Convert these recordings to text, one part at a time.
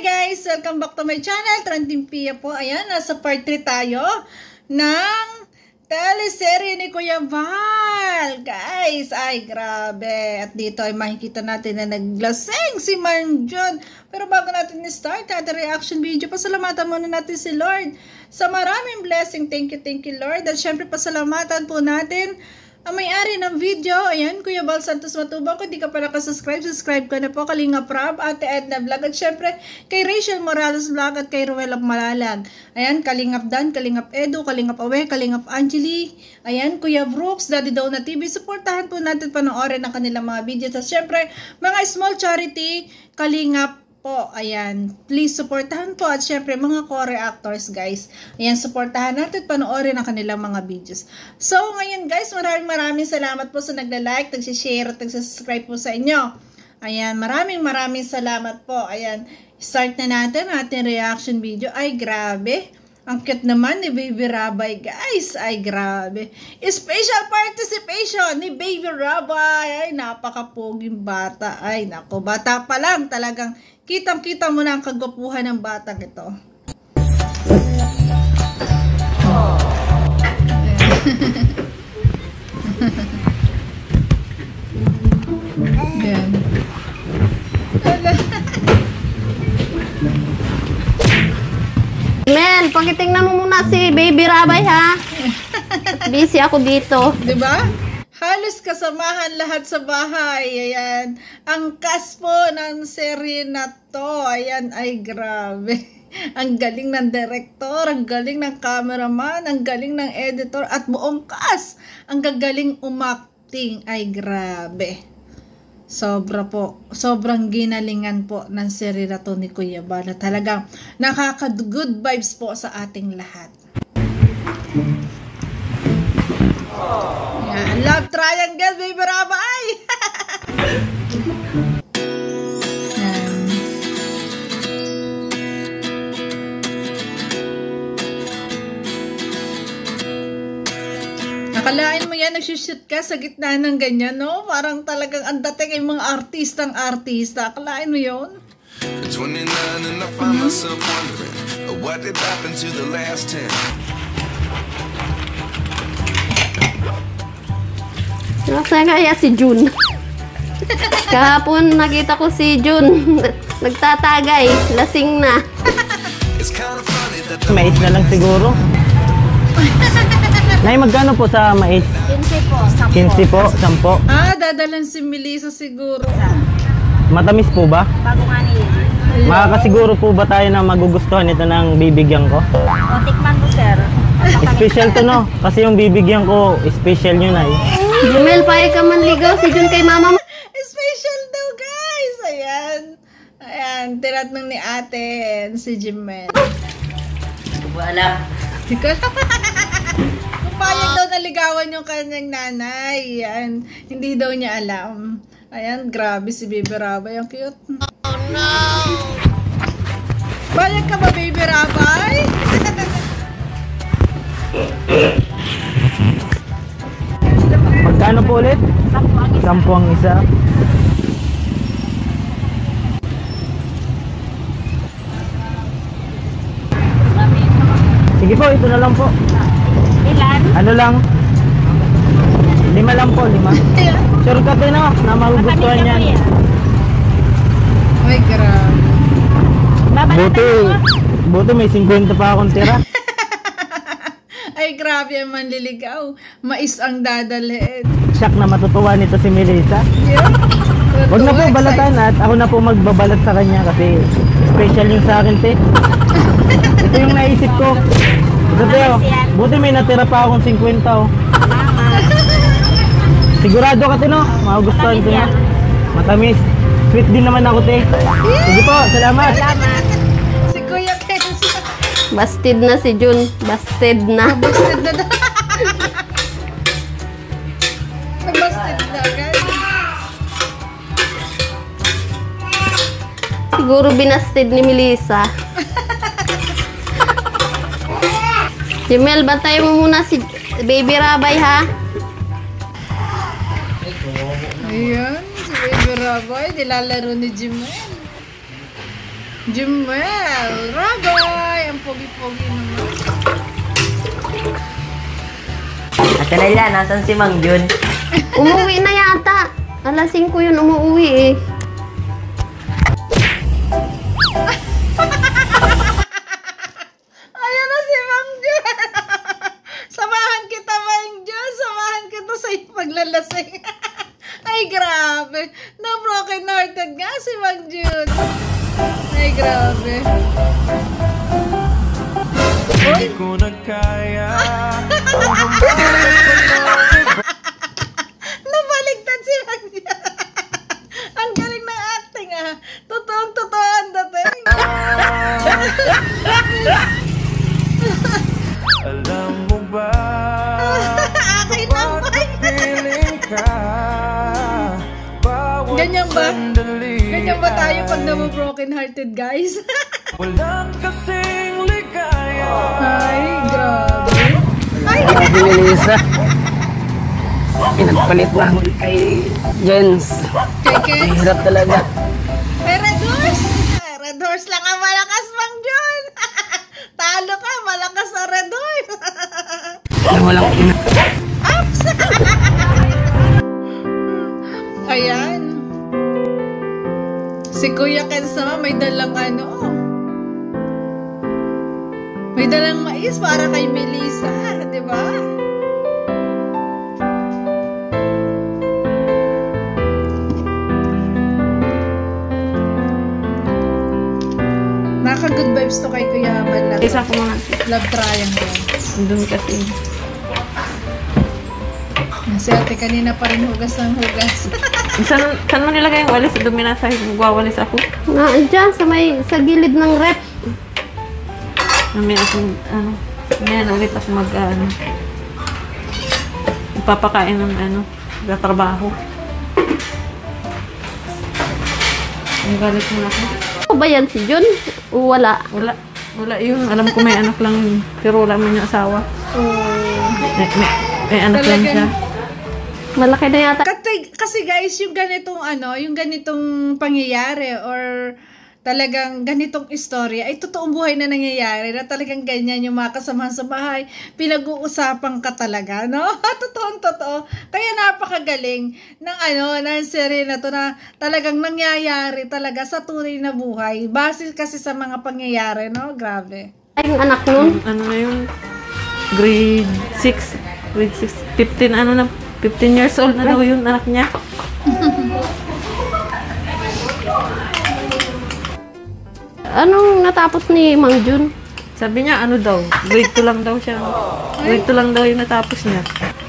guys! Welcome back to my channel, Trending Pia po. Ayan, nasa part 3 tayo ng teleserye ni Kuya Val. Guys, ay grabe. At dito ay makikita natin na naglaseng si Manjon. Pero bago natin i-start ating reaction video, pasalamatan muna natin si Lord sa maraming blessing. Thank you Lord. At syempre pasalamatan po natin ang may-ari ng video. Ayan, Kuya Val Santos Matubang. Kung di ka pa nakasubscribe, subscribe ka na po. Kalinga Prab, Ate Edna Vlog. At syempre, kay Rachel Morales Vlog at kay Ruel Malalag. Ayan, Kalingap Dan, Kalingap Edu, Kalingap Awe, Kalingap Angeli. Ayan, Kuya Brooks, Daddy Dona TV. Supportahan po natin panoorin ang kanilang mga videos. At syempre, mga small charity, Kalingap po, ayan, please supportahan po at syempre mga co-reactors guys, ayan, supportahan natin, panoorin ang kanilang mga videos. So ngayon guys, maraming salamat po sa nagla-like, nag-share at nag-subscribe po sa inyo. Ayan, maraming salamat po. Ayan, start na natin ating reaction video. Ay grabe, ang cute naman ni Baby Rabay guys. Ay grabe, special participation ni Baby Rabay. Ay napakapoging bata. Ay nako, bata pa lang talagang kitang-kita mo na ang kagwapuhan ng batang ito. Ayan. Mel, pakitingnan mo muna si Baby Rabay ha. Busy ako dito. Diba? Halos kasamahan lahat sa bahay. Ayan. Ang cast po ng serye na to. Ayan. Ay grabe. Ang galing ng director, ang galing ng cameraman, ang galing ng editor, at buong cast. Ang gagaling umakting. Ay grabe. Sobra po. Sobrang ginalingan po ng serye na to ni Kuya Val. Talagang nakaka-good vibes po sa ating lahat. Yan, love triangle, Baby Rabay. Nakalain mo yan, nagsushoot ka sa gitna ng ganyan, no? Parang talagang ang dating ay mga artista. Akalain mo yun? 29 and I find myself wondering what did happen to the last 10. Nasaan kaya si Jun? Kahapon nakita ko si Jun. Nagtatagay. Lasing na. Mais na lang siguro. Nay, magkano po sa mais? 15 po. 15 po, 10. Ah, dadalan si Melissa siguro. Matamis po ba? Bago nga niya. Makakasiguro po ba tayo na magugustuhan ito ng bibigyan ko? O, tikman mo, sir. Special to, no? Kasi yung bibigyan ko, special yun ay. Jumel, pahay ka man ligaw si Jun kay mama mo. Special daw, guys. Ayan. Ayan, tinatanong ni ate si Jimel. Wala. Payag daw naligawan yung kanyang nanay. Ayan, hindi daw niya alam. Ayan, grabe si Baby Rabay. Ang cute. Oh no! Payag ka ba, Baby Rabay? Magkano po ulit? 10 ang isa. Sige po, ito na lang po. Ilan? Ano lang? 5 lang po, 5. Sure ka na magugustuhan yan. Ay, grabe. Buti may 50 pa akong tira. Ay, grabe ang manliligaw. Mais ang dadalhin. Shock na matutuwa nito si Melissa. Yeah. Huwag na po balatan at ako na po magbabalat sa kanya kasi special yung sa akin, te. Ito yung naisip ko. Ito, te, oh. Buti may natira pa akong 50, oh. Sigurado ka, te, no? Magugustuhan ko na. Matamis. Sweet din naman ako, te. Sige po, salamat. Si Kuya Kenzo. Busted na si Jun. Busted na. Busted na daw. Busted na, guys. Siguro binasted ni Melissa. Jumel, bantayan mo muna si Baby Rabay ha. Ayan, si Baby Rabay, nilalaro ni Jimel. Jumel Rabay. Ang pogi-pogi naman. Ate Nailia, nasan si Mang Jun? Umuwi na yata. Alas 5 yun umuwi eh. Ayan na si Mang Jun. Samahan kita, Mang Jun. Samahan kita sa iyong paglalasing. Ay, grabe. Na-broken hearted nga si Mang Jun. Ay, grabe. Hindi ko na kaya. Nabaligtad si Mang Jun. Ang galing ng acting ah. Totoong-totoo ang dating. Alam mo ba? Akin naman. Piling ka. Bawat Ganyan ba? sandali Ganyan ba tayo pag na-broken hearted, guys? Walang kasing ligaya. Ay, grabe. Ay, Si Melissa. Pinagpalit na ako kay Jens. Keke. Hirap talaga. Ay, Red Horse. Red Horse lang ang malakas, Mang Jun. Talo ka, malakas sa Red Horse. Na walang ina. Ups! Ayan. Si Kuya Kens naman may dalang ano. May dalang mais para kay Melissa, di ba? Naka-good vibes to kay Kuya Aman. Isa ko mga Love triangle. doon kasi. Si ate kanina pa rin hugas ng hugas. Saan mo nilagay yung walis? Dumi na sa magwawalis ako. Diyan sa gilid ng rep. May akong, may ulit ako magpapakain ng trabaho. Ang galit mo na ako. Ano ba yan si Jun? O wala? Wala yun. Alam ko may anak lang yun. Pero wala mo yung asawa. May anak lang siya. Malaki na yata. Kasi guys, yung ganitong pangyayari or talagang ganitong istorya ay totoong buhay na nangyayari na talagang ganyan yung mga kasamahan sa bahay. Pinag-uusapan ka talaga, no? Totoo. Kaya napakagaling ng serie na to na talagang nangyayari talaga sa tunay na buhay. Base kasi sa mga pangyayari, no? Grabe. Ay, yung anak nun. Ano na yun? Grade 6. 15 years old na daw yun, anak niya. Anong natapos ni Mang Jun? Sabi niya, grade 2 lang daw siya. Grade 2 lang daw yung natapos niya.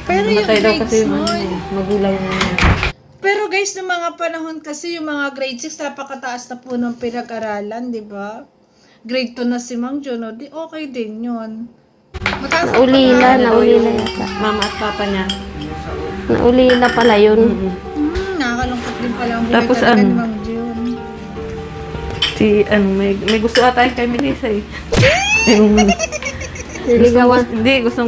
Pero yung Namatay daw grades kasi yung nun, magulang niya. pero guys, noong mga panahon kasi, yung mga grade 6, napakataas na po ng pinag-aralan, di ba? Grade 2 na si Mang Jun, di okay din yun. Mataas na Naulila pag-aaral. yata. Mama at papa niya. Naulila pala yun. Nakakalungkot din pala ang buhay Tapos talaga ano? ni Mang Jun. May gusto ata yung kay Melissa eh. Niligawan.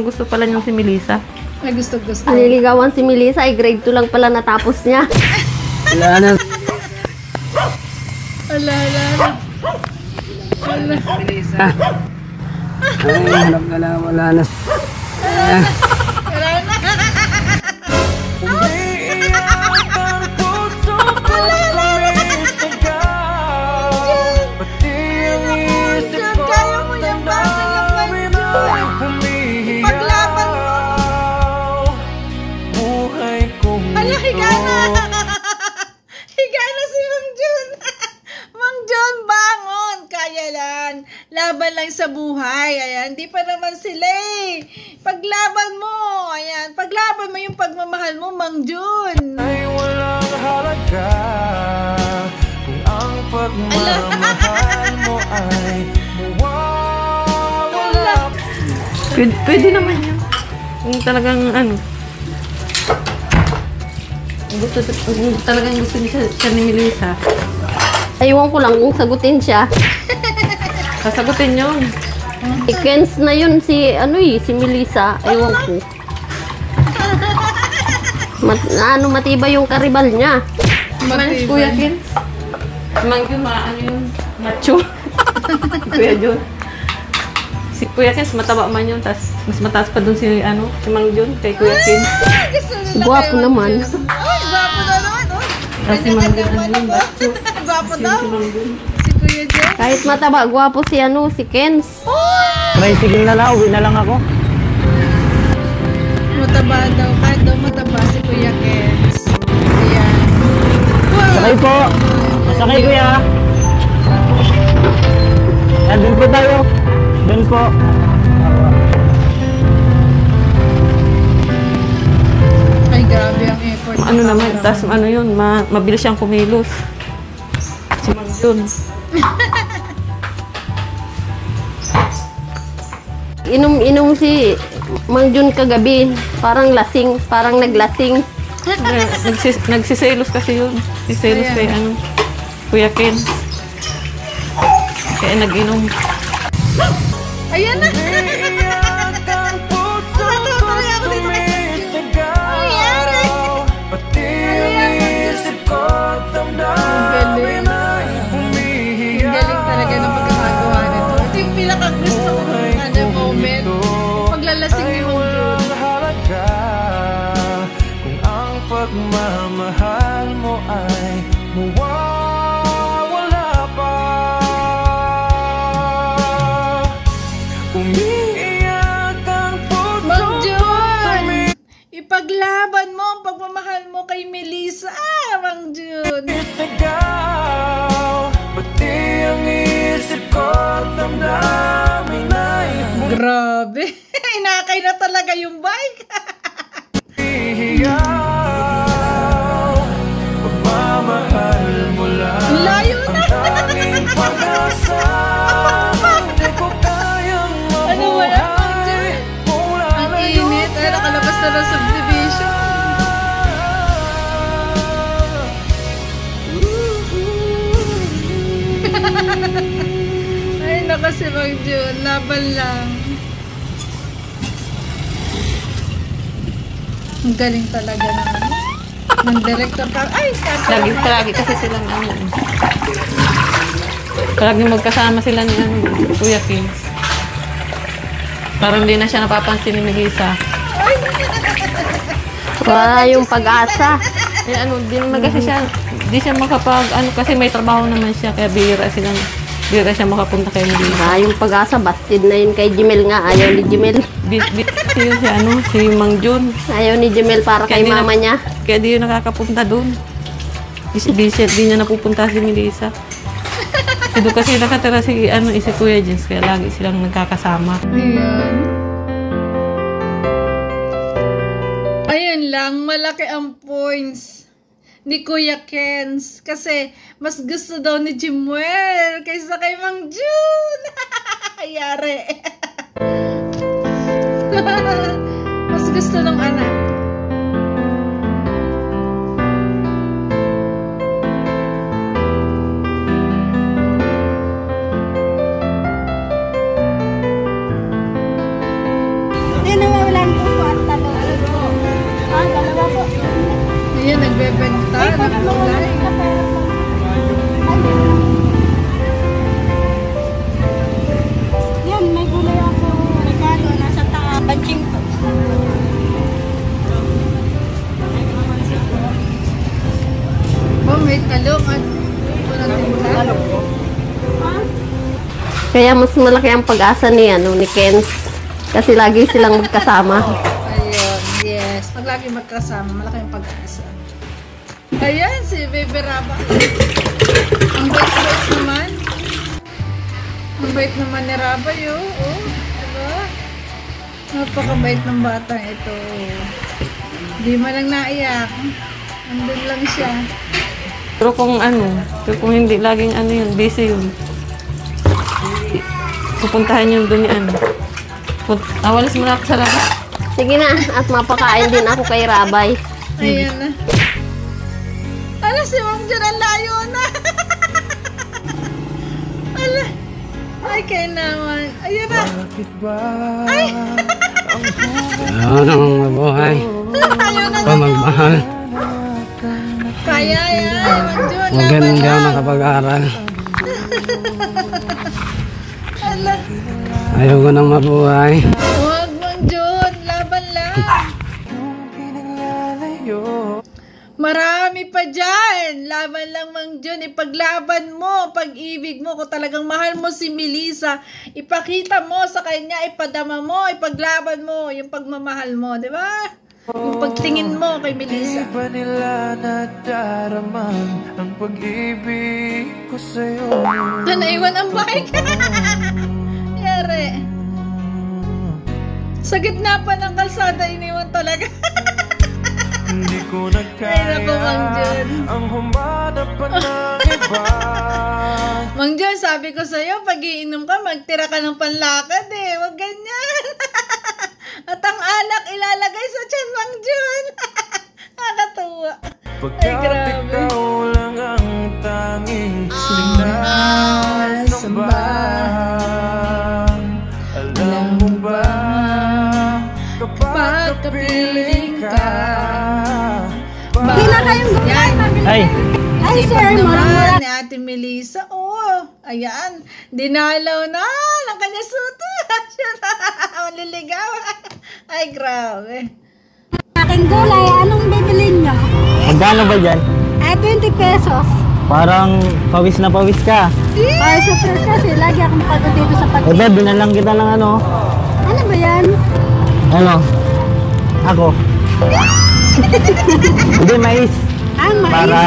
Gusto pala niyang si Melissa. Ay, gusto. Nililigawan si Melissa ay grade 2 lang pala natapos niya. Wala na. Ala. Melissa. Ay, hanap ka na. Wala na. Wala na. Ang puso ko sumisigaw. Pati ang isip ko Kaya mo yan, damdamin ay humihiyaw. Paglaban mo. Buhay kong Ala, ito. higana. Higana si Mang Jun. Mang Jun, bangon. Kaya lang. Laban lang sa buhay. Ayan, di pa naman sila eh. Paglaban mo. Ayan, paglaban mo yung pagmamahal mo, Mang Jun. Ay walang halaga kung ang pagmamahal mo ay mawawala. Pwede naman yan. Kung talagang talagang gusto niya siya ni Melissa. Aywan ko lang kung sagutin siya. Sasagutin yun. Ikens na yun si Melissa. Aywan ko. Matibay yung karibal niya. Kuya Ken. Mang yun, yun, macho. Kuya Jun. Si Kuya Ken, mataba man yun. Tas, mas mataas pa dun si Mang Jun kay Kuya Ken. Gwapo naman. Ay, gwapo na naman, oh. Tas si Mang Jun, Gwapo daw. si Mang Jun. Si Kuya Jun. Kahit mataba, gwapo si Kens. Tricycle na lang, uwi na lang ako. Mataba daw. Kahit daw mataba si Kuya Kens. Ayan. Sakay po. Sakay kuya. Yan, dun po tayo. Dun po. Ay, grabe ang effort. Ano naman, tas yun, mabilis siyang kumilos. Si Mang Jun. Inom si Mang Jun kagabi. Parang naglasing. Nagsiselos kasi yun. Siselos kay Kuya Ken. Kaya nag-inom. Ayan na. Galing talaga ng pagkakagawa nito. Ito yung pinakagusto ko ng moment. Yung paglalasing ni Mang Jun. Kung ang pagmamahal mo ay mawawala pa, umiiyak ang puso. Mang Jun! Ipaglaban mo ang pagmamahal mo kay Melissa. Mang Jun! Isigaw, pati ang isip ko at damdamin ay Grabe! Inakay na talaga yung bike! umiiyak. Pagmamahal mo lang Ang layo na! ang tanging pag-asa. Hindi ko kayang Ano wala, Mang mabuhay Jun? kung Ang lalayo init. Ay, nakalabas na ng subdivision. Ay, naku si Mang Jun. Laban lang. Ang galing talaga ng director ka. Ay, Lagi kasi silang Palagi magkasama sila ni Kuya Ken. Parang hindi na siya napapansin ni Melissa. Wala yung pag-asa. Eh di naman kasi siya, di siya kasi may trabaho naman siya, kaya bihira siya makapunta kay Melissa. Wala yung pag-asa. Bastid na yun kay Jimel nga. Ayaw ni Jimel. Kasi yun si Mang Jun. Ayaw ni Jimel para kay mama niya. Kaya di yun nakakapunta doon. Di niya napupunta si Melissa. Doon kasi nakatira si Kuya Jens, kaya lagi silang nagkakasama. Ayun lang, malaki ang points ni Kuya Kens. Kasi mas gusto daw ni Jimuel kaysa kay Mang Jun. Yari. Mas gusto ng anak. Ayan, nagbebenta ng gulay. Yan, may gulay ako. Regalo, nasa taas. Banching to. Oh, may talong at walang tinta. Kaya mas malaki ang pag-asa ni Kens. Kasi lagi silang magkasama. Ayun, yes. Pag lagi magkasama, malaki ang pag-asa. Ayan, si Baby Raba. Ang bait-bait naman. Ang bait naman ni Raba yun. Oh, diba? Napakabait ng batang ito. Di man lang naiyak. Andun lang siya. Pero kung hindi laging yun, busy yun. Pupuntahan yun doon ni Awalis mo na ako sa labas. Sige na, at mapakain din ako kay Rabay. Ayan na. Ala, si Ma'am Jun, ang layo na. Ala. Ay, kaya naman. Ayan na. Ay. Ayaw namang mabuhay. Ayaw na. Pamagmahal. Kaya yan, Ma'am Jun. Maganda nakapag-aral. Ayaw ko nang mabuhay. Huwag Mang Jun, laban lang. Marami pa dyan. Laban lang Mang Jun. Ipaglaban mo, pag-ibig mo. Kung talagang mahal mo si Melissa, ipakita mo sa kanya, ipadama mo, ipaglaban mo yung pagmamahal mo, di ba? Yung pagtingin mo kay Melissa. Di ba nila nadaraman ang pag-ibig ko sa'yo? Naiwan ang bike. Yari. Sa gitna pa ng kalsada, iniwan talaga. Hindi ko na Ay, naku, Mang Jun. ang humanap pa ng iba. Mang Jun, sabi ko sa'yo, pag iinom ka, magtira ka ng panlakad eh. Huwag ganyan. At ang alak ilalagay sa tiyan, Mang Jun. Nakakatuwa. Ay, Pagkat grabe. ikaw lang ang tanging sinasamba. Alam mo ba, kapag kapiling ka, Hindi na kayong Yan. Ay, Ay, sir, Sipag marang naman ni Ate Melissa. Oh, ayan. Dinalaw na ng kanya suto. Maliligaw. Ay, grabe. aking gulay. Anong bibilin nyo? magkano ba dyan? 20 pesos. Parang pawis na pawis ka. Ay, super kasi. Lagi akong pagod dito sa pag... Ebe, binalang kita ng ano. Ano ba yan? Ano? Ako. Hindi, mais. Ang mais. Para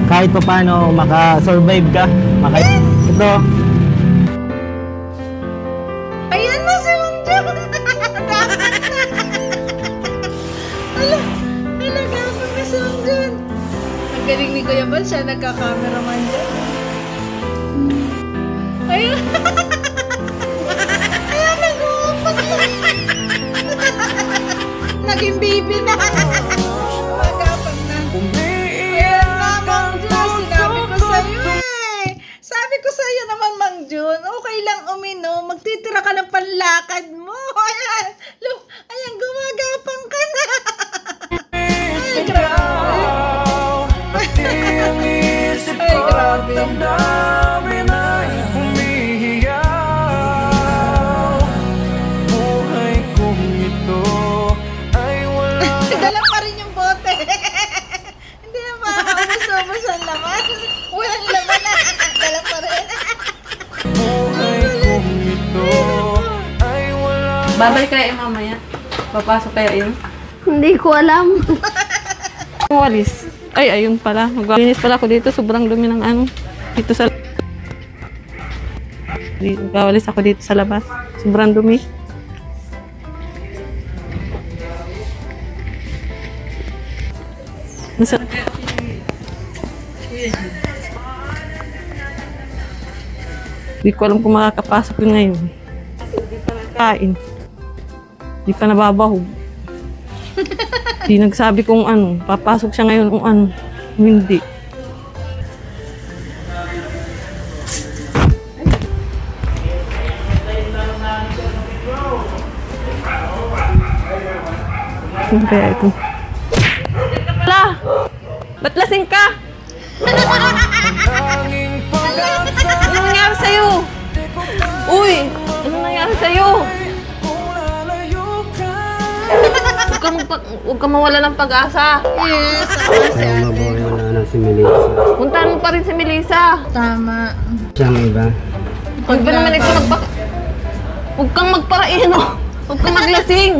kahit pa paano makasurvive ka. Ito. Ayan na si Mang Jun. Gapon na si Mang Jun. Ang galing ni Kuya Bal, siya nagka-cameraman dyan. Ayan. Ayan, nag-uupag na. Naging baby na. Magapag na. Ayan na, Mang Jun. Sinabi ko sa'yo eh. Sabi ko sa'yo naman, Mang Jun, okay lang uminom. Magtitira ka ng panlakad mo. Ayan. Ayan, gumagapang ka na. Ay, grabe. pati ang isip Ay, ko grabe. damdamin ay humihiyaw. Buhay kong ito ay walang Dala pa rin yung bote. Hindi na makakaubos-ubos ang laman. Walang laman na. Dala pa rin. buhay kong ito ay walang Babalik kaya yung mamaya? Papasok kaya yun? Hindi ko alam. Walis. Ay, ayun pala. Maglinis pala ako dito. Sobrang dumi ng ano. Dito sa... Magwawalis ako dito sa labas. Sobrang dumi. Nasa... Hindi ko alam kung makakapasok yun ngayon. Hindi pa nakain. Hindi pa nababahog. Di nagsabi kung ano, papasok siya ngayon kung ano, hindi. Ano kaya ito? Wala! Ba't lasing ka? tanging pag-asa. Ano nangyari sa'yo? Uy! Ano nangyari sa'yo? Kung lalayo ka, Huwag kang mawala ng pag-asa. Yes, tama si ate. na si Melissa. Puntahan mo pa rin si Melissa. Tama. Siyang iba. Huwag ba naman ito Huwag kang magparainom. Huwag kang maglasing.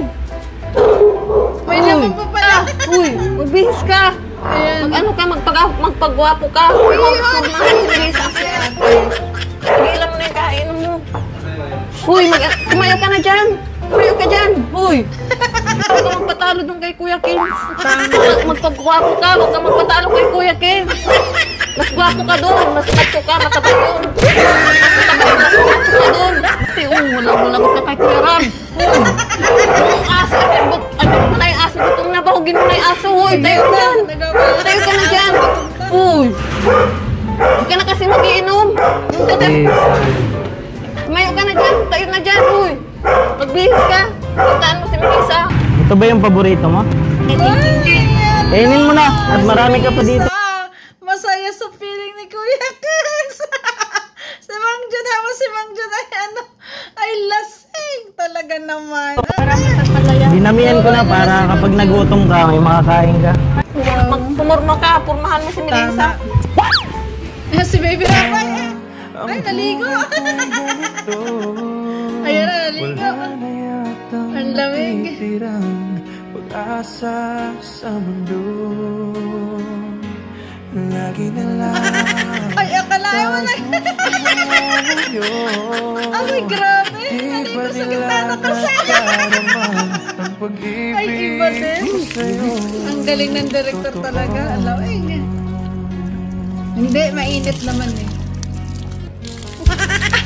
May laman pa pala. Uy, magbihis ka. Ayan. Mag-ano ka, magpagwapo ka. Magmahal si Melissa. Pagilan mo na yung kainom mo. Uy, tumayo ka na dyan. Tumayo ka dyan. Uy. Huwag kang magpatalo dun kay Kuya Kins. Magpagwapo ka. Huwag kang magpatalo kay Kuya Kins. Mas gwapo ka doon. Mas macho ka. Mataba yun. Mas macho ka doon. Ate, wala ka kay Kuya Ram. Yung aso. Ano mo na yung aso? Gutom na ba? Hugin mo na yung aso. Uy, tayo ka dyan. Tayo ka na dyan. Uy. Huwag ka na kasi mag-iinom. Tumayo ka na dyan. Tayo na dyan. Uy. Magbihis ka. Puntaan mo si Melissa. Ito ba yung paborito mo? Kainin mo na. At marami ka pa dito. Masaya sa feeling ni Kuya Kins. Si Mang Jun, habang si Mang Jun ay ano, ay lasing talaga naman. Dinamihan ko na para kapag nagutom ka, may makakain ka. Pumurma ka, purmahan mo si Melissa. Si Baby Rapay. Ay, naligo. Ayan na, naligo. Ang lamig. Pag-asa sa mundo, lagi na lang. Ay, akalain mo na. Ay, grabe. Naligo sa gitna ng kasama. Ay, iba din. Ang galing ng director talaga. Alam, ay, hindi, mainit naman eh.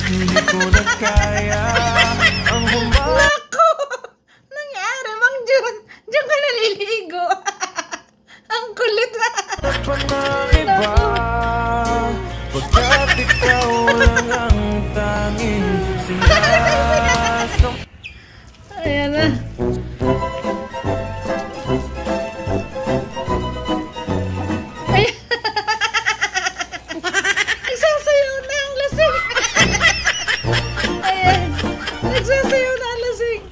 Hindi ko na kaya ang Naku! Nangyari, Mang Jun. Diyan ka naliligo. Ang kulit na. pa ng iba, pagkat ikaw lang ang tanging sinasam. Ayan na. Ayan. Nagsasayaw na ang lasing. Ayan. Nagsasayaw na ang lasing.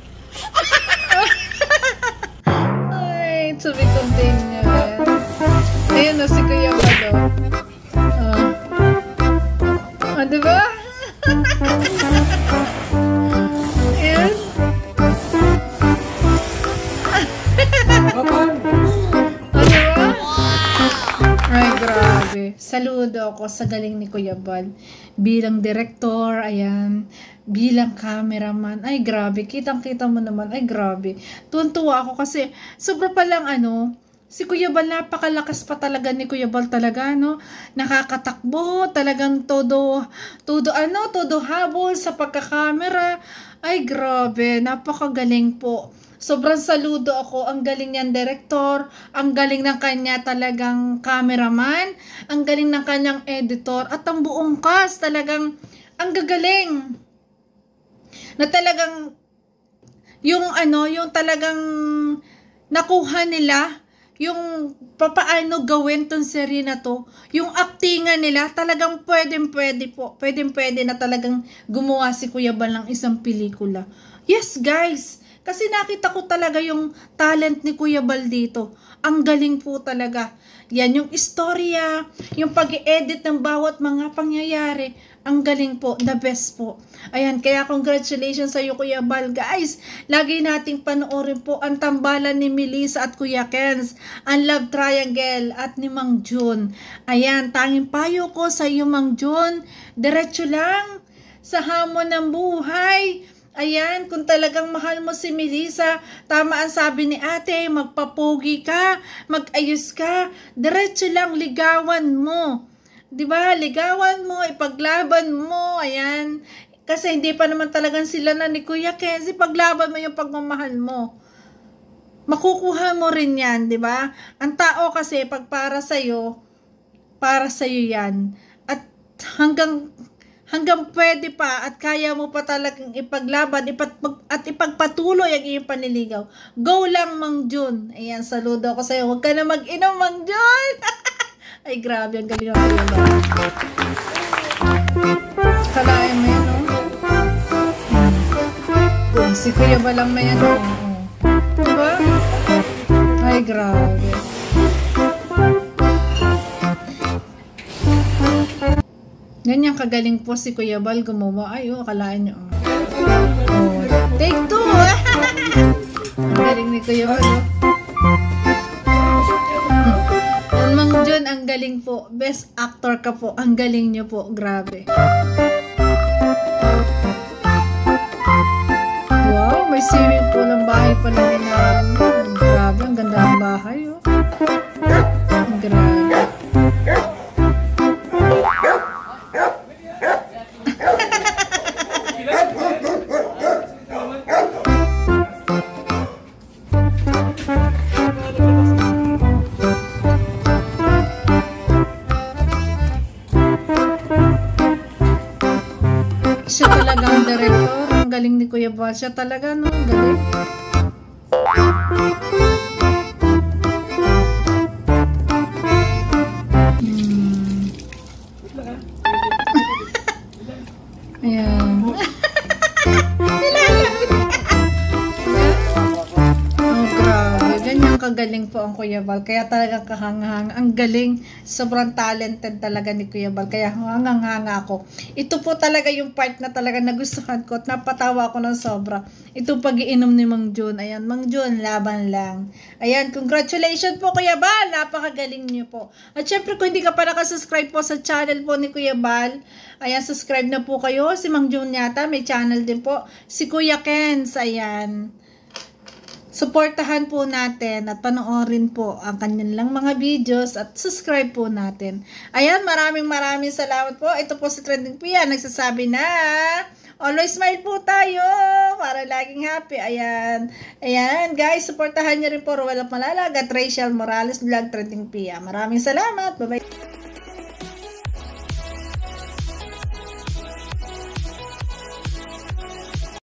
Ay, to be continued. Ayan na si Kuya Bado. Diba? Ayan. Diba? Ay, grabe. Saludo ako sa galing ni Kuya Bal. Bilang director, ayan. Bilang cameraman. Ay, grabe. Kitang-kita mo naman. Ay, grabe. Tuwan-tuwa ako kasi sobra palang ano, si Kuya Bal, napakalakas pa talaga ni Kuya Bal talaga, no? Nakakatakbo, talagang todo habol sa pagkakamera. Ay, grabe, napakagaling po. Sobrang saludo ako, ang galing niyang director, ang galing ng kanya talagang cameraman, ang galing ng kanyang editor, at ang buong cast talagang, ang gagaling. Na talagang, yung talagang nakuha nila, yung papaano gawin tong serye na to, yung actingan nila, talagang pwede na talagang gumawa si Kuya Bal ng isang pelikula. Yes, guys, kasi nakita ko talaga yung talent ni Kuya Bal dito. Ang galing po talaga. Yan, yung istorya, yung pag-i-edit ng bawat mga pangyayari, ang galing po, the best po. Ayan, kaya congratulations sa iyo, Kuya Bal. Guys, lagi nating panoorin po ang tambalan ni Melissa at Kuya Kenz, ang love triangle at ni Mang Jun. Ayan, tanging payo ko sa iyo, Mang Jun, diretso lang sa hamon ng buhay. Ayan, kung talagang mahal mo si Melissa, tama ang sabi ni ate, magpapogi ka, mag-ayos ka, diretso lang, ligawan mo. Diba? Ligawan mo, ipaglaban mo, ayan. Kasi hindi pa naman talagang sila na ni Kuya Kenzie, paglaban mo yung pagmamahal mo. Makukuha mo rin yan, diba? Ang tao kasi, pag para sa'yo yan. At hanggang pwede pa at kaya mo pa talagang ipaglaban at ipagpatuloy ang iyong panliligaw. Go lang, Mang Jun. Ayan, saludo ako sa'yo. Huwag ka na mag-inom, Mang Jun. Ay, grabe, ang galing ako yun. Kalahin mo yan, no? Si Kuya ba lang may ano? Diba? Ay, grabe. Ganyan kagaling po si Kuya Bal gumawa. Ay, akalain nyo. Oh, take two! Ang galing ni Kuya Bal. Mang Jun, ang galing po. Best actor ka po. Ang galing nyo po. Grabe. Wow, may swimming pool ang bahay pala nila. Grabe, ang ganda ng bahay. Oh. Grabe. Siya talaga ang director. Ang galing ni Kuya Bal. Siya talaga, no? Ang galing. po ang Kuya Bal. Kaya talagang kahanghang. Ang galing. Sobrang talented talaga ni Kuya Bal. Kaya hangang-hanga ako. Ito po talaga yung part na talaga nagustuhan ko at napatawa ako ng sobra. Ito pag-iinom ni Mang Jun. Ayan, Mang Jun, laban lang. Ayan, congratulations po Kuya Bal. Napakagaling niyo po. At syempre kung hindi ka pa nakasubscribe po sa channel po ni Kuya Bal, ayan, subscribe na po kayo. Si Mang Jun yata, may channel din po. Si Kuya Kens, ayan. Suportahan po natin at panoorin po ang kanilang mga videos at subscribe po natin. Ayan, maraming salamat po. Ito po si Trending Pia, nagsasabi na always smile po tayo para laging happy. Ayan. Ayan, guys, suportahan niyo rin po Ruel of Malalag at Rachel Morales Vlog Trending Pia. Maraming salamat. Bye-bye.